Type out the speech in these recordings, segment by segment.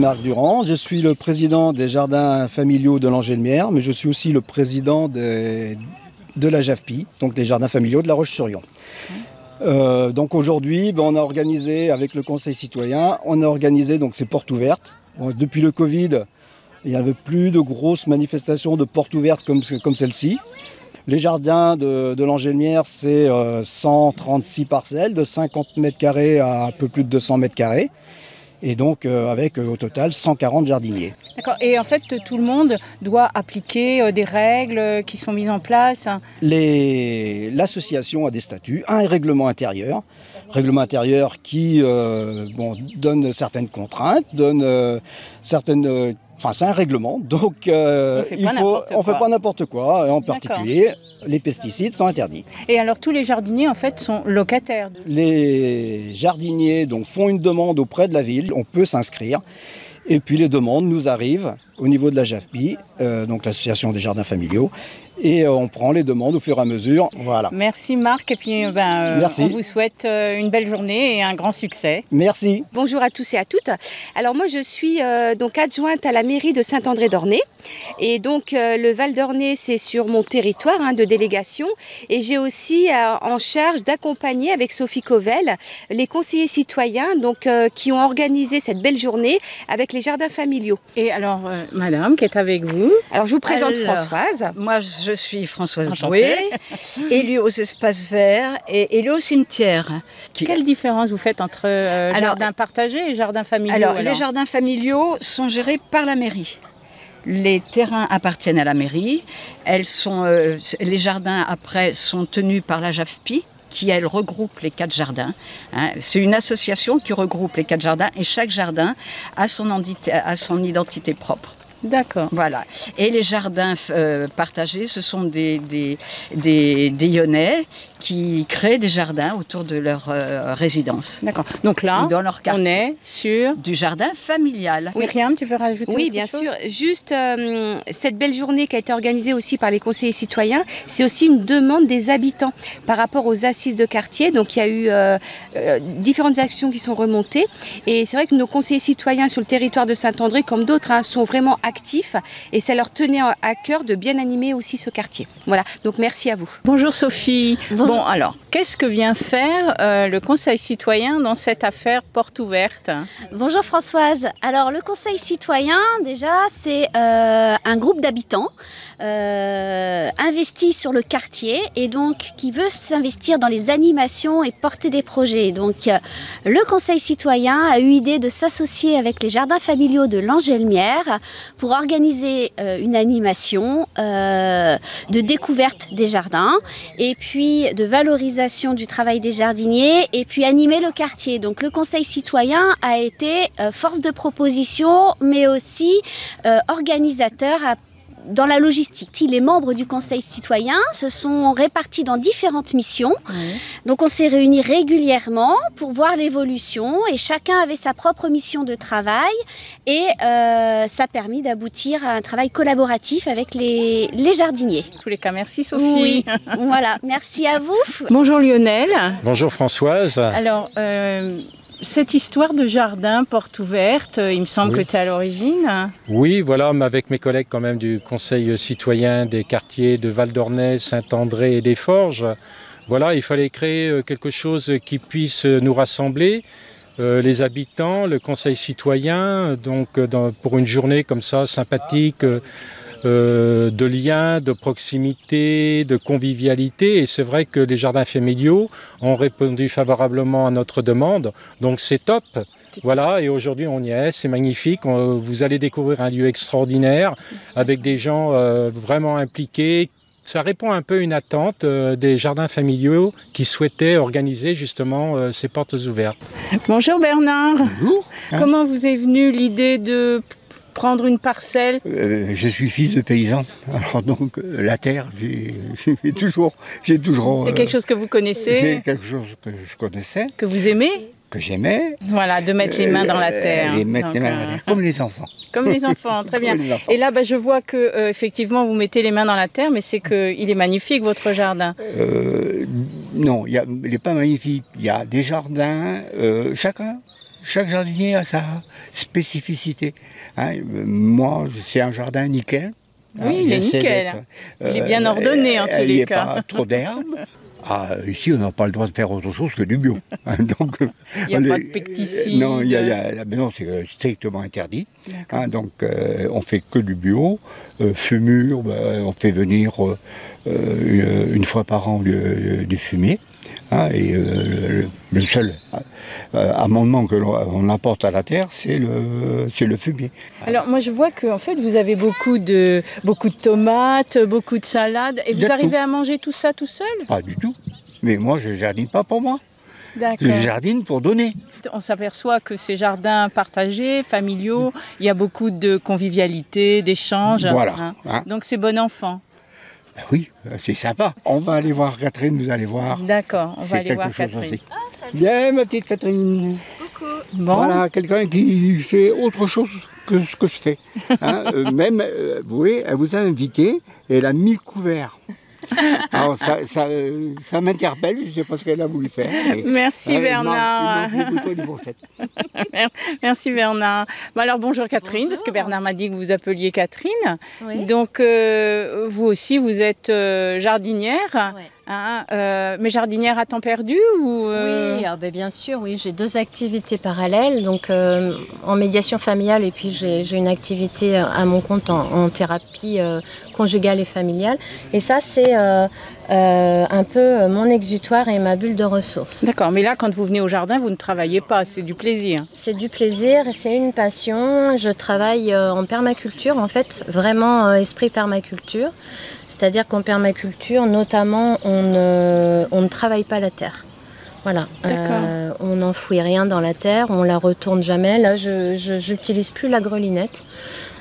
Marc Durand, je suis le président des jardins familiaux de Langelmière, mais je suis aussi le président de la JAFPI, donc des jardins familiaux de La Roche-sur-Yon. Donc aujourd'hui, on a organisé avec le Conseil citoyen, on a organisé donc ces portes ouvertes. Bon, depuis le Covid, il n'y avait plus de grosses manifestations de portes ouvertes comme celle-ci. Les jardins de Langelmière, c'est 136 parcelles de 50 mètres carrés à un peu plus de 200 mètres carrés. Et donc avec au total 140 jardiniers. D'accord. Et en fait, tout le monde doit appliquer des règles qui sont mises en place. L'association a des statuts, un règlement intérieur qui donne certaines contraintes, donne certaines... Enfin, c'est un règlement, donc on ne fait pas n'importe quoi. En particulier, les pesticides sont interdits. Et alors, tous les jardiniers, en fait, sont locataires. Les jardiniers donc, font une demande auprès de la ville, on peut s'inscrire. Et puis les demandes nous arrivent au niveau de la JAFPI, donc l'association des jardins familiaux, et on prend les demandes au fur et à mesure. Voilà. Merci Marc, et puis Merci. On vous souhaite une belle journée et un grand succès. Merci. Bonjour à tous et à toutes. Alors moi je suis donc adjointe à la mairie de Saint-André-d'Ornay, et donc le Val d'Ornay c'est sur mon territoire de délégation, et j'ai aussi en charge d'accompagner avec Sophie Covel les conseillers citoyens donc, qui ont organisé cette belle journée avec les jardins familiaux. Et alors madame qui est avec vous. Alors je vous présente Françoise. Moi je suis Françoise Boué, élue aux espaces verts et élue au cimetière. Quelle différence vous faites entre jardins partagés et jardins familiaux? Alors les jardins familiaux sont gérés par la mairie. Les terrains appartiennent à la mairie. Les jardins après sont tenus par la JAFPI, qui, elle, regroupe les 4 jardins. C'est une association qui regroupe les 4 jardins et chaque jardin a son identité propre. D'accord. Voilà. Et les jardins partagés, ce sont des Lyonnais qui créent des jardins autour de leur résidence. D'accord. Donc là, dans leur quartier, on est sur du jardin familial. Oui. Myriam, tu veux rajouter Oui, autre bien chose? sûr. Juste cette belle journée qui a été organisée aussi par les conseillers citoyens, c'est aussi une demande des habitants par rapport aux assises de quartier. Donc il y a eu différentes actions qui sont remontées. Et c'est vrai que nos conseillers citoyens sur le territoire de Saint-André, comme d'autres, sont vraiment actifs. Et ça leur tenait à cœur de bien animer aussi ce quartier. Voilà, donc merci à vous. Bonjour Sophie. Bonjour. Bon alors, qu'est-ce que vient faire le Conseil citoyen dans cette affaire porte ouverte? Bonjour Françoise. Alors le Conseil citoyen, déjà, c'est un groupe d'habitants investis sur le quartier et donc qui veut s'investir dans les animations et porter des projets. Donc le Conseil citoyen a eu l'idée de s'associer avec les jardins familiaux de Langelmière pour organiser une animation de découverte des jardins et puis de valorisation du travail des jardiniers et puis animer le quartier. Donc le Conseil citoyen a été force de proposition mais aussi organisateur dans la logistique. Les membres du Conseil citoyen se sont répartis dans différentes missions. Oui. Donc on s'est réunis régulièrement pour voir l'évolution et chacun avait sa propre mission de travail et ça a permis d'aboutir à un travail collaboratif avec les jardiniers. En tous les cas, merci Sophie. Oui, voilà, merci à vous. Bonjour Lionel. Bonjour Françoise. Alors, cette histoire de jardin porte ouverte, il me semble que tu es à l'origine. Oui, voilà, mais avec mes collègues quand même du Conseil citoyen des quartiers de Val d'Ornay, Saint-André et des Forges. Voilà, il fallait créer quelque chose qui puisse nous rassembler, les habitants, le Conseil citoyen, donc pour une journée comme ça sympathique, de liens, de proximité, de convivialité. Et c'est vrai que les jardins familiaux ont répondu favorablement à notre demande. Donc c'est top. Voilà, et aujourd'hui on y est, c'est magnifique. Vous allez découvrir un lieu extraordinaire avec des gens vraiment impliqués. Ça répond un peu à une attente des jardins familiaux qui souhaitaient organiser justement ces portes ouvertes. Bonjour Bernard. Bonjour. Comment vous est venue l'idée de prendre une parcelle? Je suis fils de paysan, alors donc la terre, j'ai toujours... C'est quelque chose que vous connaissez? C'est quelque chose que je connaissais. Que vous aimez? Que j'aimais. Voilà, de mettre les mains dans la terre. Mettre les mains dans la terre, comme les enfants. Comme les enfants, très bien. Et là, je vois que effectivement, vous mettez les mains dans la terre, mais c'est qu'il est magnifique, votre jardin. Non, il n'est pas magnifique. Il y a des jardins, chacun chaque jardinier a sa spécificité. Hein. Moi, c'est un jardin nickel. Oui, il est nickel. Il est bien ordonné en tous les cas. Il n'y a pas trop d'herbe. Ici, on n'a pas le droit de faire autre chose que du bio. Donc, il n'y a pas de pesticides. Non, non, c'est strictement interdit. Donc, on fait que du bio. Fumure, on fait venir une fois par an du fumier. Et le seul amendement que l'on apporte à la terre, c'est le fumier. Alors moi je vois que en fait vous avez beaucoup de tomates, beaucoup de salades, et vous arrivez à manger tout ça tout seul? Pas du tout. Mais moi je jardine pas pour moi. D'accord. Je jardine pour donner. On s'aperçoit que ces jardins partagés, familiaux, il y a beaucoup de convivialité, d'échanges. Voilà. Donc c'est bon enfant. Oui, c'est sympa. On va aller voir Catherine, vous allez voir. D'accord, on va aller voir Catherine. Bien, ma petite Catherine. Coucou. Bon. Voilà, quelqu'un qui fait autre chose que ce que je fais. Même, vous voyez, elle vous a invité et elle a mis le couvert. Alors ça m'interpelle, je ne sais pas ce qu'elle a voulu faire. Merci Bernard. Merci Bernard. Bon, alors bonjour Catherine, bonjour. Parce que Bernard m'a dit que vous appeliez Catherine. Oui. Donc vous aussi vous êtes jardinière. Oui. Mais jardinière à temps perdu ou Oui, bien sûr, oui. J'ai 2 activités parallèles, donc en médiation familiale et puis j'ai une activité à mon compte en thérapie conjugale et familiale. Et ça, c'est un peu mon exutoire et ma bulle de ressources. D'accord, mais là, quand vous venez au jardin, vous ne travaillez pas, c'est du plaisir. C'est du plaisir et c'est une passion. Je travaille en permaculture, en fait, vraiment esprit permaculture. C'est-à-dire qu'en permaculture, notamment, on ne travaille pas la terre. Voilà. On n'enfouit rien dans la terre, on la retourne jamais. Là, je n'utilise plus la grelinette.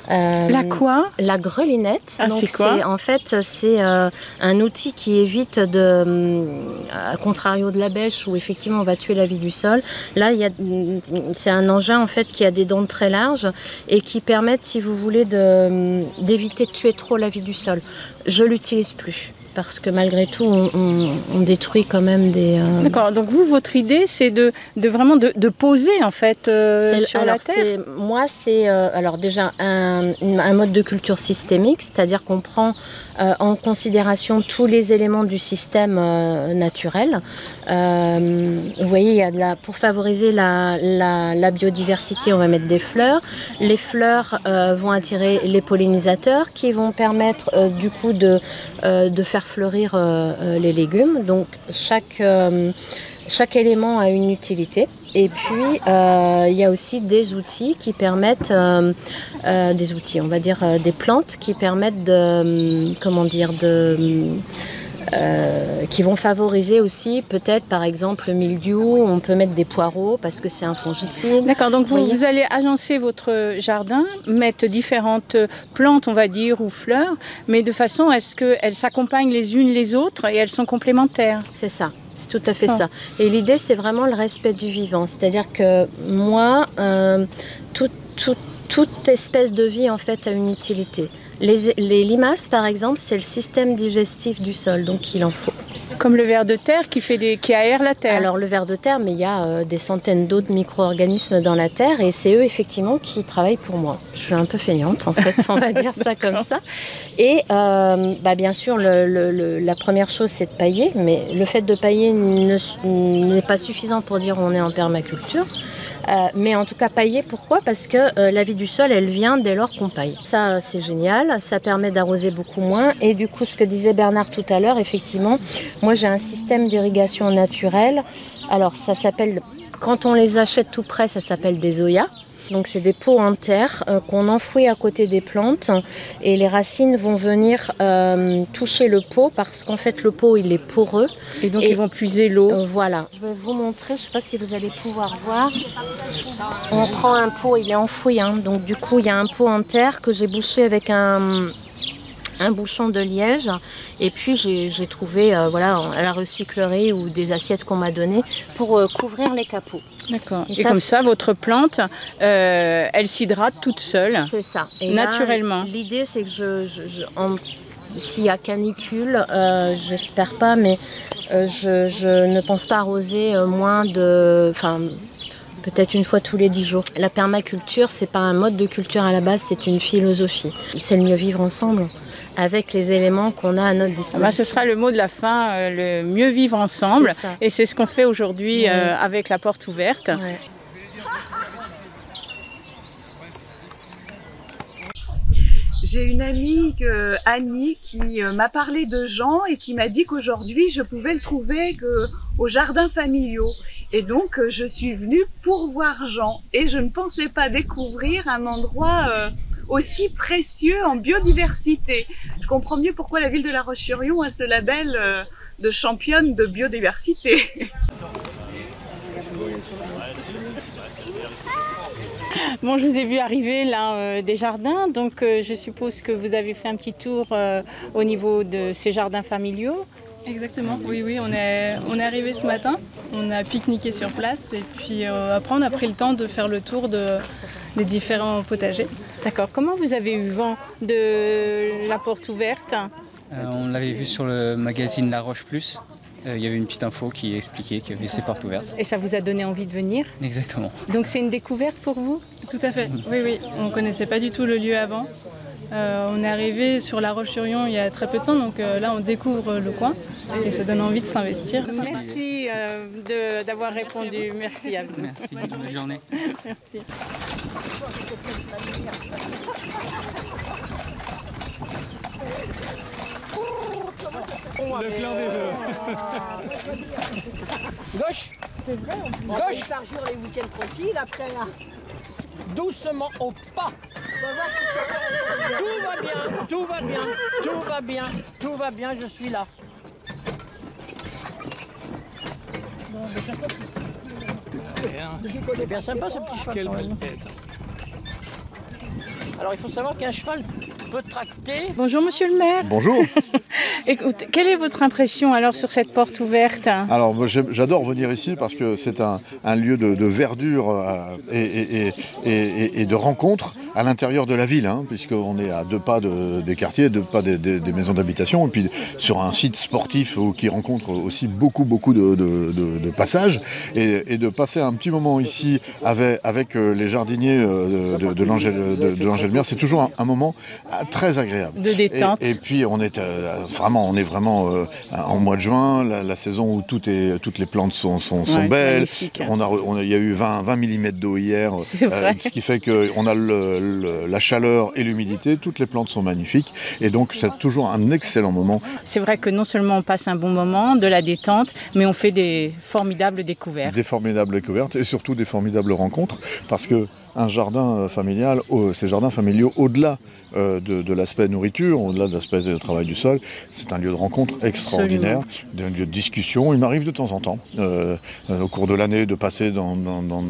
La quoi? La grelinette. Ah, c'est quoi? En fait, c'est un outil qui évite à contrario de la bêche où effectivement on va tuer la vie du sol. Là, c'est un engin en fait qui a des dents très larges et qui permettent, si vous voulez, d'éviter de tuer trop la vie du sol. Je l'utilise plus. Parce que malgré tout, on détruit quand même des... D'accord, donc vous, votre idée, c'est vraiment de poser en fait sur la terre. Moi, c'est alors déjà un mode de culture systémique, c'est-à-dire qu'on prend en considération tous les éléments du système naturel. Vous voyez, pour favoriser la biodiversité, on va mettre des fleurs. Les fleurs vont attirer les pollinisateurs qui vont permettre du coup de faire fleurir les légumes. Donc chaque élément a une utilité. Et puis il y a aussi des outils qui permettent, on va dire des plantes qui permettent qui vont favoriser aussi peut-être par exemple le mildiou, on peut mettre des poireaux parce que c'est un fongicide. D'accord, donc vous allez agencer votre jardin, mettre différentes plantes on va dire ou fleurs, mais de façon à ce qu'elles s'accompagnent les unes les autres et elles sont complémentaires. C'est ça. C'est tout à fait ça. Et l'idée, c'est vraiment le respect du vivant. C'est-à-dire que moi, toute espèce de vie, en fait, a une utilité. Les limaces, par exemple, c'est le système digestif du sol, donc il en faut. Comme le ver de terre qui aère la terre. Alors le ver de terre, mais il y a des centaines d'autres micro-organismes dans la terre et c'est eux effectivement qui travaillent pour moi. Je suis un peu feignante en fait, on va dire ça comme ça. Et bien sûr, la première chose c'est de pailler, mais le fait de pailler n'est pas suffisant pour dire on est en permaculture. Mais en tout cas pailler, pourquoi? Parce que la vie du sol, elle vient dès lors qu'on paille. Ça, c'est génial, ça permet d'arroser beaucoup moins. Et du coup, ce que disait Bernard tout à l'heure, effectivement, moi j'ai un système d'irrigation naturelle. Alors ça s'appelle, quand on les achète tout près, ça s'appelle des zoyas. Donc c'est des pots en terre qu'on enfouit à côté des plantes et les racines vont venir toucher le pot parce qu'en fait le pot il est poreux. Et donc ils vont puiser l'eau. Voilà. Je vais vous montrer, je ne sais pas si vous allez pouvoir voir. On prend un pot, il est enfoui, hein. Donc du coup il y a un pot en terre que j'ai bouché avec un bouchon de liège et puis j'ai trouvé à la recyclerie ou des assiettes qu'on m'a données pour couvrir les capots. D'accord. Et comme ça, votre plante, elle s'hydrate toute seule. C'est ça. Et naturellement. L'idée, c'est que s'il y a canicule, j'espère pas, mais je ne pense pas arroser moins de... peut-être une fois tous les 10 jours. La permaculture, c'est pas un mode de culture à la base, c'est une philosophie. C'est le mieux vivre ensemble, avec les éléments qu'on a à notre disposition. Ce sera le mot de la fin, le mieux vivre ensemble. Et c'est ce qu'on fait aujourd'hui avec la porte ouverte. Ouais. J'ai une amie, Annie, qui m'a parlé de Jean et qui m'a dit qu'aujourd'hui, je pouvais le trouver aux jardins familiaux. Et donc, je suis venue pour voir Jean. Et je ne pensais pas découvrir un endroit aussi précieux en biodiversité. Je comprends mieux pourquoi la ville de La Roche-sur-Yon a ce label de championne de biodiversité. Bon, je vous ai vu arriver là des jardins, donc je suppose que vous avez fait un petit tour au niveau de ces jardins familiaux. Exactement, oui, on est arrivé ce matin, on a pique-niqué sur place et puis après on a pris le temps de faire le tour des différents potagers. D'accord, comment vous avez eu vent de la porte ouverte? On l'avait vu sur le magazine La Roche Plus. Il y avait une petite info qui expliquait qu'il y avait ces portes ouvertes. Et ça vous a donné envie de venir? Exactement. Donc c'est une découverte pour vous? Tout à fait, oui. On ne connaissait pas du tout le lieu avant. On est arrivé sur La Roche-sur-Yon il y a très peu de temps, donc là on découvre le coin et ça donne envie de s'investir. Merci d'avoir répondu, merci à vous. Merci, bonne journée. Merci. Le clan des jeux. Gauche. C'est vrai, gauche. Par jour les week-ends tranquilles, après là. Doucement au pas. Tout va bien, je suis là. C'est bien sympa ce petit cheval. Quelle belle tête. Alors il faut savoir qu'un cheval peut tracter. Bonjour monsieur le maire. Bonjour. Écoute, quelle est votre impression alors sur cette porte ouverte? Alors moi, j'adore venir ici parce que c'est un lieu de verdure et de rencontre à l'intérieur de la ville, hein, puisqu'on est à 2 pas des quartiers, 2 pas des maisons d'habitation, et puis sur un site sportif qui rencontre aussi beaucoup de passages, et de passer un petit moment ici avec les jardiniers de l'Angelle-Mer, c'est toujours un moment très agréable. De détente. Et puis on est vraiment en mois de juin, la saison où toutes les plantes sont belles. Il y a eu 20 mm d'eau hier, ce qui fait qu'on a la chaleur et l'humidité, toutes les plantes sont magnifiques et donc c'est toujours un excellent moment. C'est vrai que non seulement on passe un bon moment, de la détente, mais on fait des formidables découvertes. Des formidables découvertes et surtout des formidables rencontres, parce que un jardin familial, ces jardins familiaux, au-delà de l'aspect nourriture, au-delà de l'aspect de travail du sol, c'est un lieu de rencontre extraordinaire, un lieu de discussion. Il m'arrive de temps en temps, au cours de l'année, de passer dans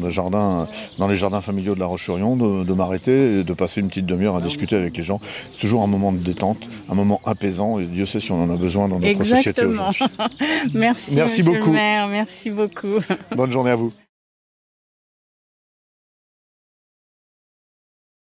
les jardins familiaux de La Roche-sur-Yon, de m'arrêter et de passer une petite demi-heure à discuter avec les gens. C'est toujours un moment de détente, un moment apaisant, et Dieu sait si on en a besoin dans notre société aujourd'hui. Merci beaucoup. Le maire, merci beaucoup. Bonne journée à vous.